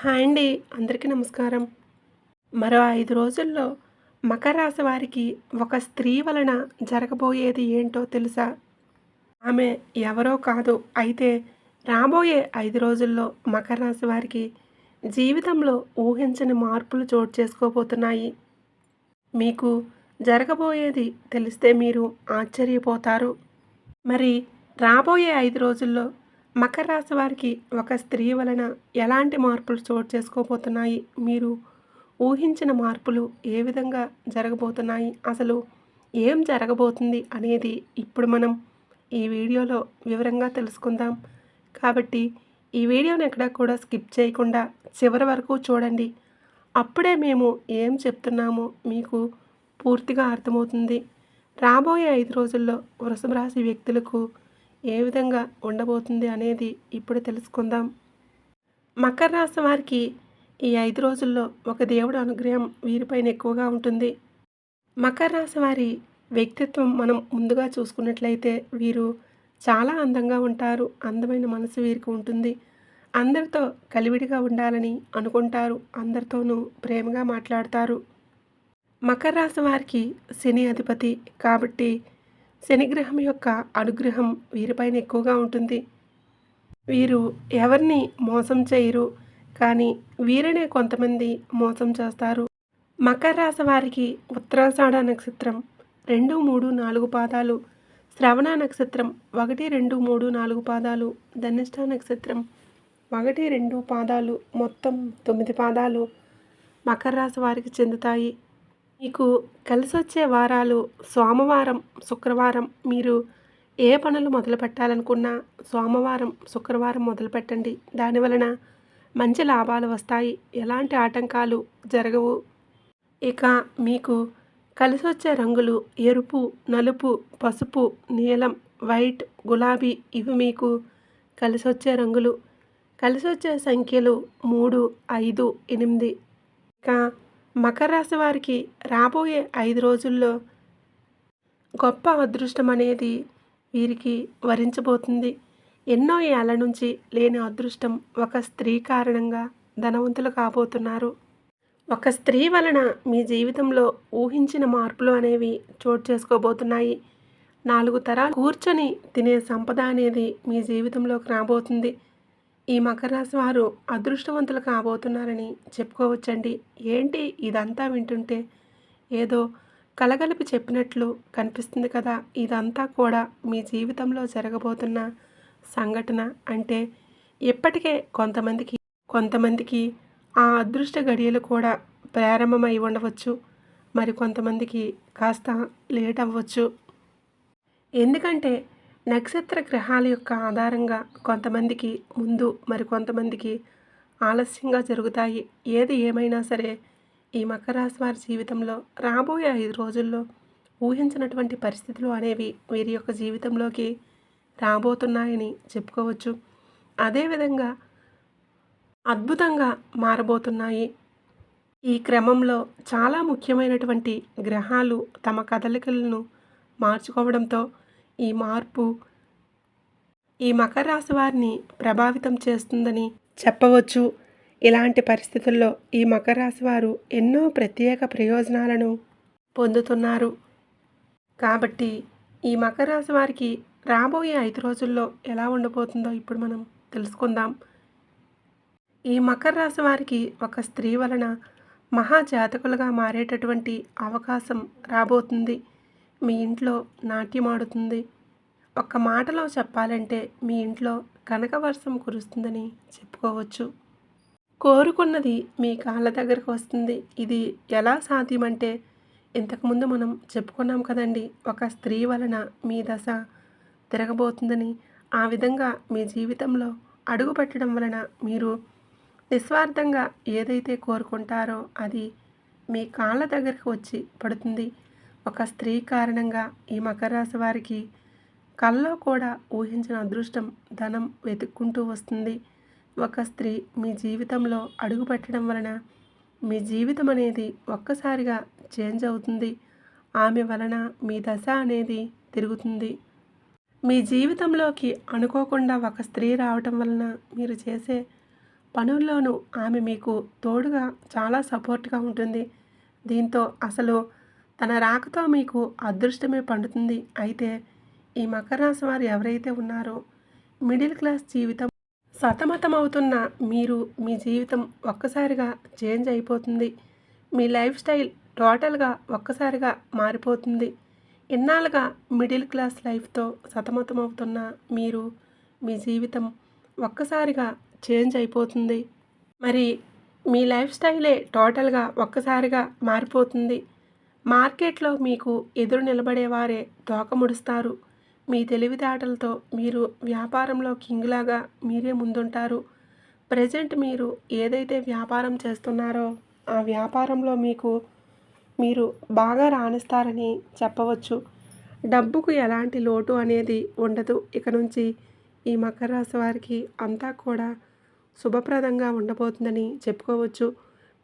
Hi అండి. అందరికీ నమస్కారం. మరో 5 రోజుల్లో మకర రాశి వారికి ఒక స్త్రీ వలన జరగబోయేది ఏంటో తెలుసా? ఆమె ఎవరో కాదు. అయితే రాబోయే 5 రోజుల్లో మకర రాశి వారికి జీవితంలో ఊహించని మార్పులు చోటు చేసుకోబోతున్నాయి. మీకు జరగబోయేది తెలిస్తే మీరు ఆశ్చర్యపోతారు. మరి రాబోయే 5 రోజుల్లో మకర రాశి వారికి ఒక స్త్రీ వలన ఎలాంటి మార్పులు చోటు చేసుకోబోతున్నాయి? మీరు ఊహించిన మార్పులు ఏ విధంగా జరగబోతున్నాయి? అసలు ఏం జరగబోతుంది అనేది ఇప్పుడు మనం ఈ వీడియోలో వివరంగా తెలుసుకుందాం. కాబట్టి ఈ వీడియోని ఎక్కడా కూడా స్కిప్ చేయకుండా చివరి వరకు చూడండి. అప్పుడే మేము ఏం చెప్తున్నామో మీకు పూర్తిగా అర్థమవుతుంది. రాబోయే 5 రోజుల్లో వృషభ రాశి వ్యక్తులకు ఏ విధంగా ఉండబోతుంది అనేది ఇప్పుడు తెలుసుకుందాం. మకర రాశి వారికి ఈ 5 రోజుల్లో ఒక దేవుడి అనుగ్రహం వీరిపైన ఎక్కువగా ఉంటుంది. మకర రాశి వారి వ్యక్తిత్వం మనం ముందుగా చూసుకున్నట్లయితే వీరు చాలా అందంగా ఉంటారు. అందమైన మనసు వీరికి ఉంటుంది. అందరితో కలివిడిగా ఉండాలని అనుకుంటారు. అందరితోనూ ప్రేమగా మాట్లాడతారు. మకర రాశి వారికి శని అధిపతి కాబట్టి శనిగ్రహం యొక్క అనుగ్రహం వీరిపైన ఎక్కువగా ఉంటుంది. వీరు ఎవరిని మోసం చేయరు, కానీ వీరినే కొంతమంది మోసం చేస్తారు. మకర రాశి వారికి ఉత్తరాషాఢ నక్షత్రం 2, 3, 4 పాదాలు, శ్రవణ నక్షత్రం 1, 2, 3, 4 పాదాలు, ధనిష్ట నక్షత్రం 1, 2 పాదాలు, మొత్తం 9 పాదాలు మకర రాశి వారికి చెందుతాయి. మీకు కలిసొచ్చే వారాలు సోమవారం, శుక్రవారం. మీరు ఏ పనులు మొదలు పెట్టాలనుకున్నా సోమవారం, శుక్రవారం మొదలుపెట్టండి. దానివలన మంచి లాభాలు వస్తాయి. ఎలాంటి ఆటంకాలు జరగవు. ఇక మీకు కలిసొచ్చే రంగులు ఎరుపు, నలుపు, పసుపు, నీలం, వైట్, గులాబీ. ఇవి మీకు కలిసొచ్చే రంగులు. కలిసొచ్చే సంఖ్యలు 3, 5, 8. ఇక మకర రాశి వారికి రాబోయే 5 రోజుల్లో గొప్ప అదృష్టం అనేది వీరికి వరించబోతుంది. ఎన్నో ఏళ్ల నుంచి లేని అదృష్టం ఒక స్త్రీ కారణంగా ధనవంతులు కాబోతున్నారు. ఒక స్త్రీ వలన మీ జీవితంలో ఊహించిన మార్పులు అనేవి చోటు చేసుకోబోతున్నాయి. 4 తరాలు కూర్చొని తినే సంపద అనేది మీ జీవితంలోకి రాబోతుంది. ఈ మకర రాశి వారు అదృష్టవంతులు కాబోతున్నారని చెప్పుకోవచ్చండి. ఏంటి ఇదంతా వింటుంటే ఏదో కలగలిపి చెప్పినట్లు కనిపిస్తుంది కదా. ఇదంతా కూడా మీ జీవితంలో జరగబోతున్న సంఘటన. అంటే ఇప్పటికే కొంతమందికి ఆ అదృష్ట గడియలు కూడా ప్రారంభమై ఉండవచ్చు. మరి కొంతమందికి కాస్త లేట్ అవ్వచ్చు. ఎందుకంటే నక్షత్ర గ్రహాల యొక్క ఆధారంగా కొంతమందికి ముందు, మరి కొంతమందికి ఆలస్యంగా జరుగుతాయి. ఏది ఏమైనా సరే ఈ మకర రాశి వారి జీవితంలో రాబోయే 5 రోజుల్లో ఊహించినటువంటి పరిస్థితులు అనేవి వీరి యొక్క జీవితంలోకి రాబోతున్నాయని చెప్పుకోవచ్చు. అదేవిధంగా అద్భుతంగా మారబోతున్నాయి. ఈ క్రమంలో చాలా ముఖ్యమైనటువంటి గ్రహాలు తమ కదలికలను మార్చుకోవడంతో ఈ మార్పు ఈ మకర రాశి వారిని ప్రభావితం చేస్తుందని చెప్పవచ్చు. ఇలాంటి పరిస్థితుల్లో ఈ మకర రాశి వారు ఎన్నో ప్రత్యేక ప్రయోజనాలను పొందుతున్నారు. కాబట్టి ఈ మకర రాశి వారికి రాబోయే 5 రోజుల్లో ఎలా ఉండబోతుందో ఇప్పుడు మనం తెలుసుకుందాం. ఈ మకర రాశి వారికి ఒక స్త్రీ వలన మహాజాతకులుగా మారేటటువంటి అవకాశం రాబోతుంది. మీ ఇంట్లో నాట్యమాడుతుంది. ఒక్క మాటలో చెప్పాలంటే మీ ఇంట్లో కనకవర్షం కురుస్తుందని చెప్పుకోవచ్చు. కోరుకున్నది మీ కాళ్ళ దగ్గరకు వస్తుంది. ఇది ఎలా సాధ్యమంటే ఇంతకుముందు మనం చెప్పుకున్నాం కదండి. ఒక స్త్రీ వలన మీ దశ తిరగబోతుందని. ఆ విధంగా మీ జీవితంలో అడుగుపెట్టడం వలన మీరు నిస్వార్థంగా ఏదైతే కోరుకుంటారో అది మీ కాళ్ళ దగ్గరికి వచ్చి పడుతుంది. ఒక స్త్రీ కారణంగా ఈ మకర రాశి వారికి కల్లో కూడా ఊహించిన అదృష్టం, ధనం వెతుక్కుంటూ వస్తుంది. ఒక స్త్రీ మీ జీవితంలో అడుగుపెట్టడం వలన మీ జీవితం అనేది ఒక్కసారిగా చేంజ్ అవుతుంది. ఆమె వలన మీ దశ అనేది తిరుగుతుంది. మీ జీవితంలోకి అనుకోకుండా ఒక స్త్రీ రావటం వలన మీరు చేసే పనుల్లోనూ ఆమె మీకు తోడుగా చాలా సపోర్ట్‌గా ఉంటుంది. దీంతో అసలు తన రాకతో మీకు అదృష్టమే పండుతుంది. అయితే ఈ మకర రాశి వారు ఎవరైతే ఉన్నారో మిడిల్ క్లాస్ జీవితం సతమతమవుతున్న మీరు మీ జీవితం ఒక్కసారిగా చేంజ్ అయిపోతుంది. మీ లైఫ్ స్టైల్ టోటల్‌గా ఒక్కసారిగా మారిపోతుంది. ఇన్నాళ్ళుగా మిడిల్ క్లాస్ లైఫ్‌తో సతమతమవుతున్న మీరు మీ జీవితం ఒక్కసారిగా చేంజ్ అయిపోతుంది. మరి మీ లైఫ్ స్టైలే టోటల్‌గా ఒక్కసారిగా మారిపోతుంది. మార్కెట్‌లో మీకు ఎదురు నిలబడేవారే తోక ముడుస్తారు. మీ తెలివితేటలతో మీరు వ్యాపారంలో కింగ్‌లాగా మీరే ముందుంటారు. ప్రెజెంట్ మీరు ఏదైతే వ్యాపారం చేస్తున్నారో ఆ వ్యాపారంలో మీరు బాగా రాణిస్తారని చెప్పవచ్చు. డబ్బుకు ఎలాంటి లోటు అనేది ఉండదు. ఇక నుంచి ఈ మకర రాశి వారికి అంతా కూడా శుభప్రదంగా ఉండబోతుందని చెప్పుకోవచ్చు.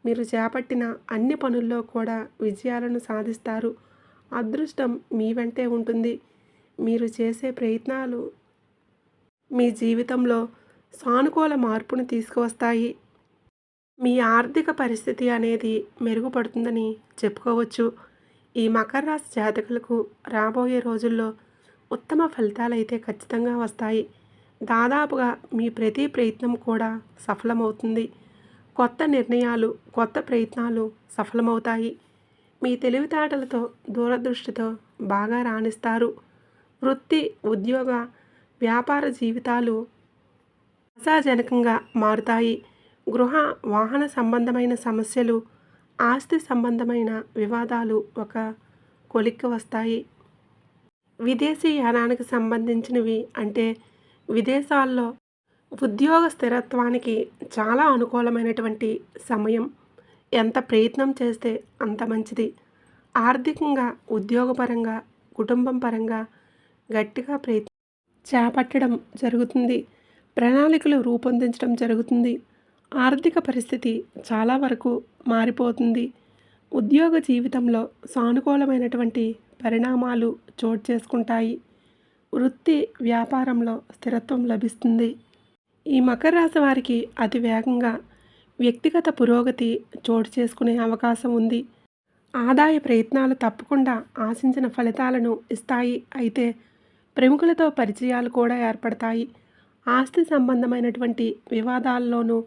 మీరు చేపట్టిన అన్ని పనుల్లో కూడా విజయాలను సాధిస్తారు. అదృష్టం మీ వెంటే ఉంటుంది. మీరు చేసే ప్రయత్నాలు మీ జీవితంలో సానుకూల మార్పును తీసుకువస్తాయి. మీ ఆర్థిక పరిస్థితి అనేది మెరుగుపడుతుందని చెప్పుకోవచ్చు. ఈ మకర రాశి జాతకులకు రాబోయే రోజుల్లో ఉత్తమ ఫలితాలైతే ఖచ్చితంగా వస్తాయి. దాదాపుగా మీ ప్రతి ప్రయత్నం కూడా సఫలమవుతుంది. కొత్త నిర్ణయాలు, కొత్త ప్రయత్నాలు సఫలమవుతాయి. మీ తెలివితేటలతో, దూరదృష్టితో బాగా రాణిస్తారు. వృత్తి, ఉద్యోగ, వ్యాపార జీవితాలు ఆశాజనకంగా మారుతాయి. గృహ, వాహన సంబంధమైన సమస్యలు, ఆస్తి సంబంధమైన వివాదాలు ఒక కొలిక్కి వస్తాయి. విదేశీ యానానికి సంబంధించినవి అంటే విదేశాల్లో ఉద్యోగ స్థిరత్వానికి చాలా అనుకూలమైనటువంటి సమయం. ఎంత ప్రయత్నం చేస్తే అంత మంచిది. ఆర్థికంగా, ఉద్యోగపరంగా, కుటుంబం పరంగా గట్టిగా ప్రయత్నం చేపట్టడం జరుగుతుంది. ప్రణాళికలు రూపొందించడం జరుగుతుంది. ఆర్థిక పరిస్థితి చాలా వరకు మారిపోతుంది. ఉద్యోగ జీవితంలో సానుకూలమైనటువంటి పరిణామాలు చోటు చేసుకుంటాయి. వృత్తి, వ్యాపారంలో స్థిరత్వం లభిస్తుంది. ఈ మకర రాశి వారికి అతి వేగంగా వ్యక్తిగత పురోగతి చోటు చేసుకునే అవకాశం ఉంది. ఆదాయ ప్రయత్నాలు తప్పకుండా ఆశించిన ఫలితాలను ఇస్తాయి. అయితే ప్రముఖులతో పరిచయాలు కూడా ఏర్పడతాయి. ఆస్తి సంబంధమైనటువంటి వివాదాల్లోనూ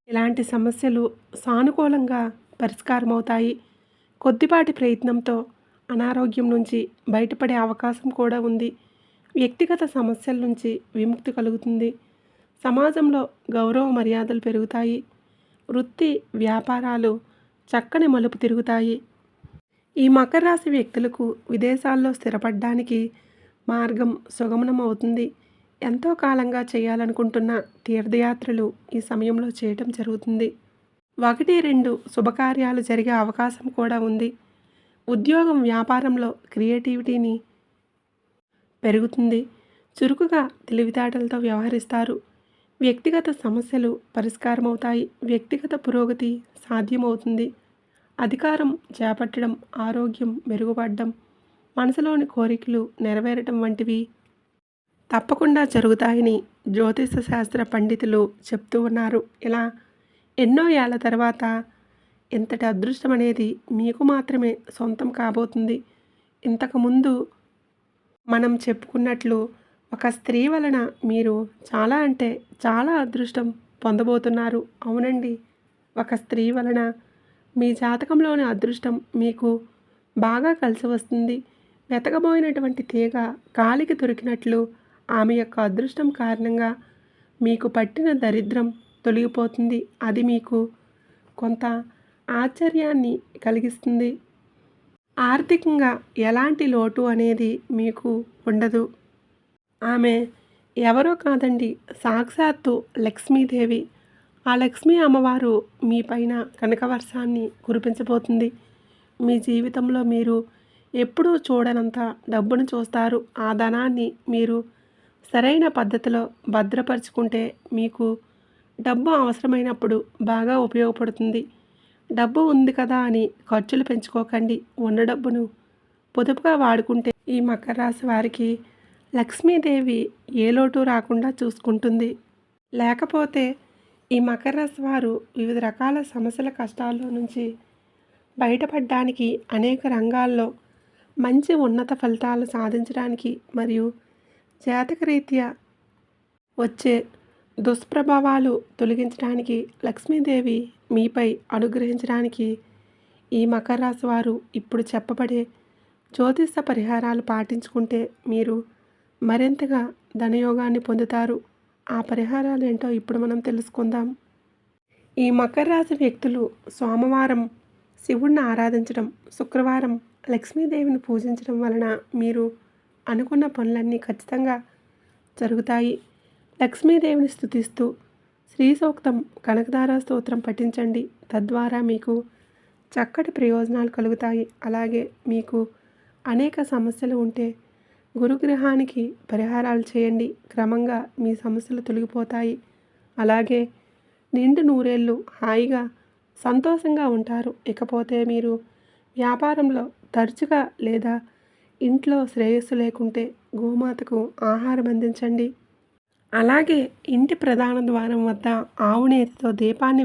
ఇలాంటి సమస్యలు సానుకూలంగా పరిష్కారమవుతాయి. కొద్దిపాటి ప్రయత్నంతో అనారోగ్యం నుంచి బయటపడే అవకాశం కూడా ఉంది. వ్యక్తిగత సమస్యల నుంచి విముక్తి కలుగుతుంది. సమాజంలో గౌరవ మర్యాదలు పెరుగుతాయి. వృత్తి, వ్యాపారాలు చక్కని మలుపు తిరుగుతాయి. ఈ మకర రాశి వ్యక్తులకు విదేశాల్లో స్థిరపడడానికి మార్గం సుగమనం అవుతుంది. ఎంతో కాలంగా చేయాలనుకుంటున్న తీర్థయాత్రలు ఈ సమయంలో చేయటం జరుగుతుంది. 1-2 శుభకార్యాలు జరిగే అవకాశం కూడా ఉంది. ఉద్యోగం, వ్యాపారంలో క్రియేటివిటీని పెరుగుతుంది. చురుకుగా తెలివితేటలతో వ్యవహరిస్తారు. వ్యక్తిగత సమస్యలు పరిష్కారమవుతాయి. వ్యక్తిగత పురోగతి సాధ్యమవుతుంది. అధికారం చేపట్టడం, ఆరోగ్యం మెరుగుపడడం, మనసులోని కోరికలు నెరవేరటం వంటివి తప్పకుండా జరుగుతాయని జ్యోతిష శాస్త్ర పండితులు చెప్తూ ఉన్నారు. ఇలా ఎన్నో ఏళ్ల తర్వాత ఇంతటి అదృష్టం అనేది మీకు మాత్రమే సొంతం కాబోతుంది. ఇంతకుముందు మనం చెప్పుకున్నట్లు ఒక స్త్రీ వలన మీరు చాలా అంటే చాలా అదృష్టం పొందబోతున్నారు. అవునండి, ఒక స్త్రీ వలన మీ జాతకంలోని అదృష్టం మీకు బాగా కలిసి వస్తుంది. వెతకబోయినటువంటి తీగ కాలికి దొరికినట్లు ఆమె యొక్క అదృష్టం కారణంగా మీకు పట్టిన దరిద్రం తొలగిపోతుంది. అది మీకు కొంత ఆశ్చర్యాన్ని కలిగిస్తుంది. ఆర్థికంగా ఎలాంటి లోటు అనేది మీకు ఉండదు. ఆమె ఎవరో కాదండి, సాక్షాత్తు లక్ష్మీదేవి. ఆ లక్ష్మీ అమ్మవారు మీ పైన కనకవర్షాన్ని కురిపించబోతుంది. మీ జీవితంలో మీరు ఎప్పుడూ చూడనంత డబ్బును చూస్తారు. ఆ ధనాన్ని మీరు సరైన పద్ధతిలో భద్రపరుచుకుంటే మీకు డబ్బు అవసరమైనప్పుడు బాగా ఉపయోగపడుతుంది. డబ్బు ఉంది కదా అని ఖర్చులు పెంచుకోకండి. ఉన్న డబ్బును పొదుపుగా వాడుకుంటే ఈ మకర రాశి వారికి లక్ష్మీదేవి ఏ లోటు రాకుండా చూసుకుంటుంది. లేకపోతే ఈ మకర రాశి వారు వివిధ రకాల సమస్యల కష్టాల్లో నుంచి బయటపడడానికి అనేక రంగాల్లో మంచి ఉన్నత ఫలితాలు సాధించడానికి మరియు జాతకరీత్యా వచ్చే దుష్ప్రభావాలు తొలగించడానికి లక్ష్మీదేవి మీపై అనుగ్రహించడానికి ఈ మకర రాశి వారు ఇప్పుడు చెప్పబడే జ్యోతిష పరిహారాలు పాటించుకుంటే మీరు మరింతగా ధనయోగాన్ని పొందుతారు. ఆ పరిహారాలు ఏంటో ఇప్పుడు మనం తెలుసుకుందాం. ఈ మకర రాశి వ్యక్తులు సోమవారం శివుణ్ణి ఆరాధించడం, శుక్రవారం లక్ష్మీదేవిని పూజించడం వలన మీరు అనుకున్న పనులన్నీ ఖచ్చితంగా జరుగుతాయి. లక్ష్మీదేవిని స్తుతిస్తూ శ్రీ సూక్తం, కనకదార స్తోత్రం పఠించండి. తద్వారా మీకు చక్కటి ప్రయోజనాలు కలుగుతాయి. అలాగే మీకు అనేక సమస్యలు ఉంటే గురుగ్రహానికి పరిహారాలు చేయండి. క్రమంగా మీ సమస్యలు తొలగిపోతాయి. అలాగే నిండు నూరేళ్ళు హాయిగా సంతోషంగా ఉంటారు. ఇకపోతే మీరు వ్యాపారంలో తరచుగా లేదా ఇంట్లో శ్రేయస్సు లేకుంటే గోమాతకు ఆహారం అందించండి. అలాగే ఇంటి ప్రధాన ద్వారం వద్ద ఆవు నేతితో దీపాన్ని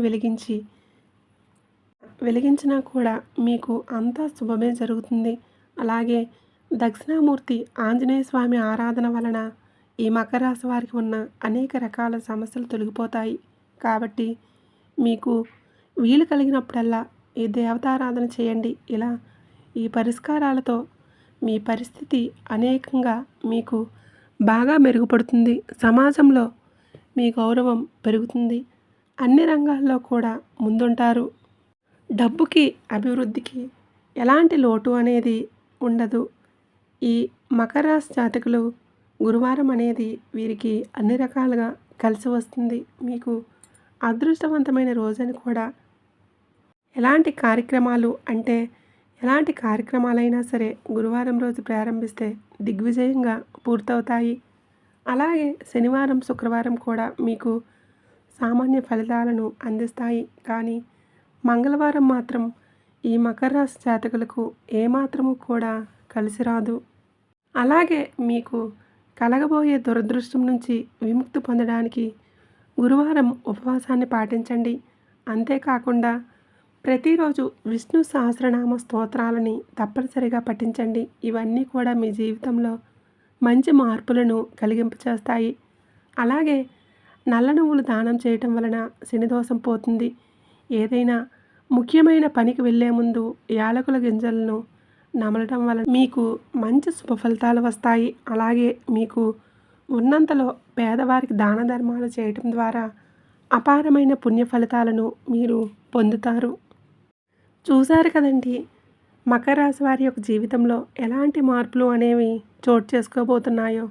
వెలిగించినా కూడా మీకు అంతా శుభమే జరుగుతుంది. అలాగే దక్షిణామూర్తి ఆంజనేయ స్వామి ఆరాధన వలన ఈ మకర రాశి వారికి ఉన్న అనేక రకాల సమస్యలు తొలగిపోతాయి. కాబట్టి మీకు వీలు కలిగినప్పుడల్లా ఈ దేవతారాధన చేయండి. ఇలా ఈ పరిష్కారాలతో మీ పరిస్థితి అనేకంగా మీకు బాగా మెరుగుపడుతుంది. సమాజంలో మీ గౌరవం పెరుగుతుంది. అన్ని రంగాల్లో కూడా ముందుంటారు. డబ్బుకి, అభివృద్ధికి ఎలాంటి లోటు అనేది ఉండదు. ఈ మకర రాశి జాతకులు గురువారం అనేది వీరికి అన్ని రకాలుగా కలిసి వస్తుంది. మీకు అదృష్టవంతమైన రోజని కూడా ఎలాంటి కార్యక్రమాలైనా సరే గురువారం రోజు ప్రారంభిస్తే దిగ్విజయంగా పూర్తవుతాయి. అలాగే శనివారం, శుక్రవారం కూడా మీకు సామాన్య ఫలితాలను అందిస్తాయి. కానీ మంగళవారం మాత్రం ఈ మకర రాశి జాతకులకు ఏమాత్రము కూడా కలిసి రాదు. అలాగే మీకు కలగబోయే దురదృష్టం నుంచి విముక్తి పొందడానికి గురువారం ఉపవాసాన్ని పాటించండి. అంతేకాకుండా ప్రతిరోజు విష్ణు సహస్రనామ స్తోత్రాలని తప్పనిసరిగా పఠించండి. ఇవన్నీ కూడా మీ జీవితంలో మంచి మార్పులను కలిగింపచేస్తాయి. అలాగే నల్ల నువ్వులు దానం చేయటం వలన శనిదోషం పోతుంది. ఏదైనా ముఖ్యమైన పనికి వెళ్ళే ముందు యాలకుల గింజలను నమలటం వలన మీకు మంచి శుభ ఫలితాలు వస్తాయి. అలాగే మీకు ఉన్నంతలో పేదవారికి దాన ధర్మాలు చేయటం ద్వారా అపారమైన పుణ్య ఫలితాలను మీరు పొందుతారు. చూశారు కదండి, మకర రాశి వారి యొక్క జీవితంలో ఎలాంటి మార్పులు అనేవి చోటు చేసుకోబోతున్నాయో.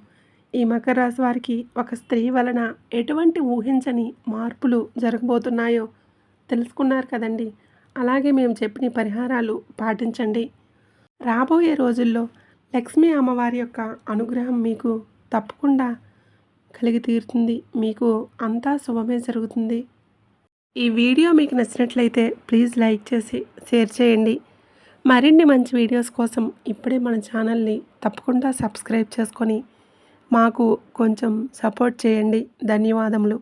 ఈ మకర రాశి వారికి ఒక స్త్రీ వలన ఎటువంటి ఊహించని మార్పులు జరగబోతున్నాయో తెలుసుకున్నారు కదండి. అలాగే మేము చెప్పిన పరిహారాలు పాటించండి. రాబోయే రోజుల్లో లక్ష్మీ అమ్మవారి యొక్క అనుగ్రహం మీకు తప్పకుండా కలిగి తీరుతుంది. మీకు అంతా శుభమే జరుగుతుంది. ఈ వీడియో మీకు నచ్చినట్లయితే ప్లీజ్ లైక్ చేసి షేర్ చేయండి. మరిన్ని మంచి వీడియోస్ కోసం ఇప్పుడే మన ఛానల్ని తప్పకుండా సబ్స్క్రైబ్ చేసుకొని మాకు కొంచెం సపోర్ట్ చేయండి. ధన్యవాదములు.